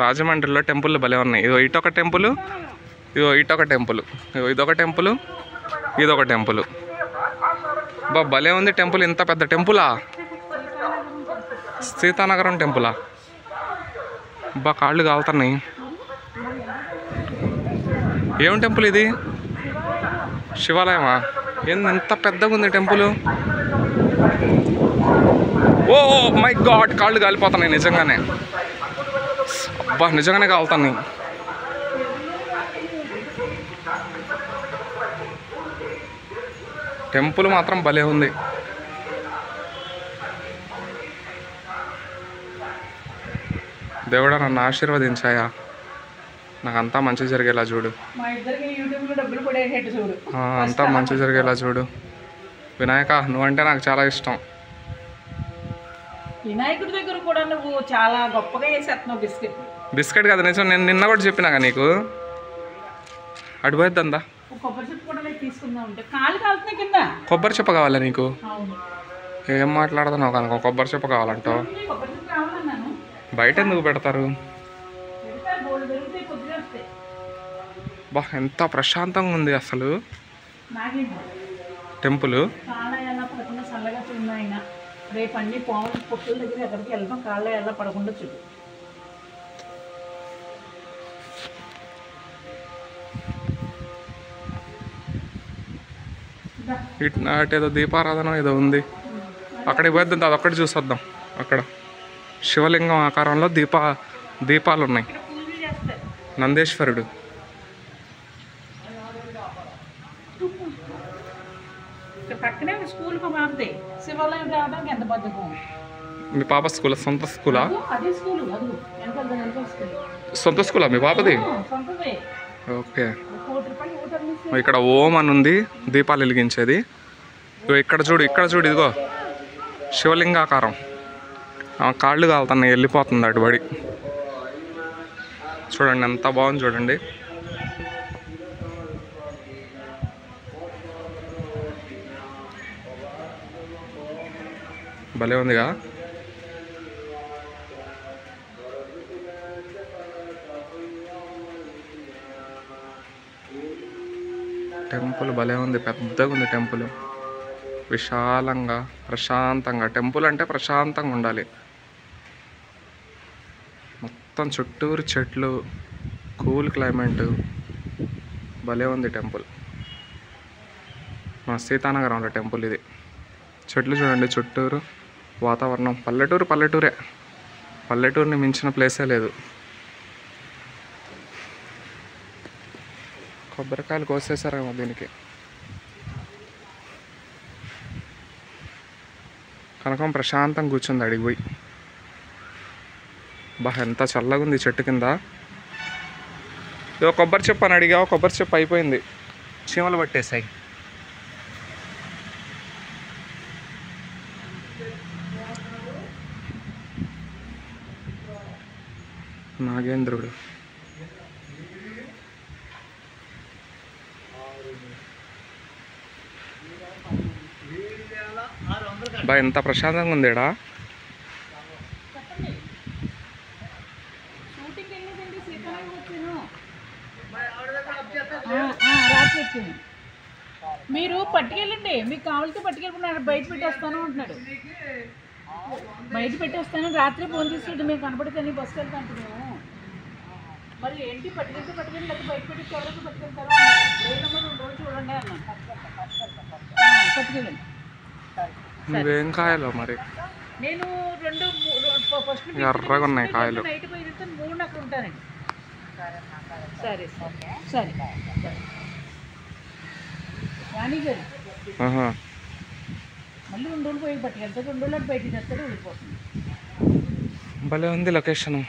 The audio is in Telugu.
రాజమండ్రిలో టెంపుల్ భలే ఉన్నాయి. ఇదో ఇటొక టెంపుల్, ఇదో ఇటొక టెంపుల్, ఇదొక టెంపుల్, ఇదొక టెంపుల్. బా భలే ఉంది టెంపుల్. ఇంత పెద్ద టెంపులా? సీతానగరం టెంపులా? బా కాళ్ళు కాలుతున్నాయి. ఏం టెంపుల్ ఇది? శివాలయమా? ఏంది ఎంత పెద్దగా ఉంది టెంపుల్? ఓ మై గాడ్, కాళ్ళు కాలిపోతున్నాయి నిజంగానే. అబ్బా నిజంగానే కాలుతున్నాయి. టెంపుల్ మాత్రం భలే ఉంది. దేవుడా నన్ను ఆశీర్వదించాయా, నాకంతా మంచి జరిగేలా చూడు, అంతా మంచి జరిగేలా చూడు. వినాయక నువ్వంటే నాకు చాలా ఇష్టం. వినాయకుడి దగ్గర కూడా నువ్వు చాలా గొప్పగా చేసేస్తున్నావు. బిస్కెట్ కదా నిజం, నేను నిన్న కూడా చెప్పినాక నీకు. అడిపోద్దా కొబ్బరి చెప్పు కూడా తీసుకుందాం అంటే కాలు కాలుతున్నాయి కింద. కొబ్బరి చెప్ప కావాలా నీకు? ఏం మాట్లాడుతున్నావు కనుక కొబ్బరి చెప్ప కావాలంటావు? బయట ఎందుకు పెడతారు? బా ఎంత ప్రశాంతంగా ఉంది అసలు టెంపుల్. రేపు అన్ని పాములు పొట్టుల దగ్గర ఎక్కడికి వెళ్తాం, కాళ్ళ ఎలా పడకుండా చూడు. ఏదో దీపారాధన ఏదో ఉంది, అక్కడికి పోద్దాం. అదొక్కటి చూసొద్దాం. అక్కడ శివలింగం ఆకారంలో దీపాలు ఉన్నాయి. నందేశ్వరుడు. పక్కనే స్కూల్ బాగుంది. శివాలయం రావడానికి ఎంత బద్దకం. మీ పాప స్కూల్ సొంత స్కూలా? అదే స్కూల్. సొంత స్కూలా మీ పాపది? ఓకే. ఇక్కడ ఓం అని ఉంది, దీపాలు వెలిగించేది. ఇక్కడ చూడు, ఇక్కడ చూడు, ఇదిగో శివలింగాకారం. కాళ్ళు కాలుతున్నాయి, వెళ్ళిపోతుంది అటుబడి. చూడండి ఎంత బాగుంది చూడండి. భలే ఉందిగా. టెంపుల్ భలే ఉంది, పెద్దగా ఉంది టెంపుల్. విశాలంగా ప్రశాంతంగా. టెంపుల్ అంటే ప్రశాంతంగా ఉండాలి. మొత్తం చుట్టూరు చెట్లు, కూల్ క్లైమేట్. భలే ఉంది టెంపుల్. మన సీతానగరంలో టెంపుల్ ఇది. చెట్లు చూడండి చుట్టూరు, వాతావరణం. పల్లెటూరే. పల్లెటూరుని మించిన ప్లేసే లేదు. కొబ్బరికాయలు కోసేసారేమో దీనికి. కనకం ప్రశాంతంగా కూర్చుంది అడిగిపోయి. బా ఎంత చల్లగా ఉంది చెట్టు కింద. ఇదో కొబ్బరి చెప్పు అని అడిగావు, కొబ్బరి చెప్పు అయిపోయింది, చీమలు పట్టేసాయి. నాగేంద్రుడు. బా ఎంత ప్రశాంతంగా ఉంది ఈడ. మీరు పట్టుకెళ్ళండి, మీకు కావాలితే పట్టుకెళ్ళిపోయినాడు. బయట పెట్టేస్తాను అంటున్నాడు. బయట పెట్టేస్తాను, రాత్రి ఫోన్ చేసాడు. మేము కనపడితే బస్సుకి వెళ్తా అంటున్నాము. మరి ఏంటి పట్టుకెళ్ళి లేకపోతే బయట పెట్టి ఎవరైనా పట్టుకెళ్తారా? లేదమ్మా 2 రోజులు చూడండి అన్నాను. పట్టుకెళ్ళండి. నువ్వేం కాయలో మరి? నేను ఫస్ట్ ఎర్రగా ఉన్నాయి కాయలు. నైట్ పోయి 3 అక్కడ ఉంటానండి. సరే సరే రాణి గారు మళ్ళీ 2 రోజులు పోయి పట్టుకెళ్తాడు. 2 రోజులు బయటికి తెస్తాడు, వెళ్ళిపోతుంది. భలే ఉంది లొకేషన్.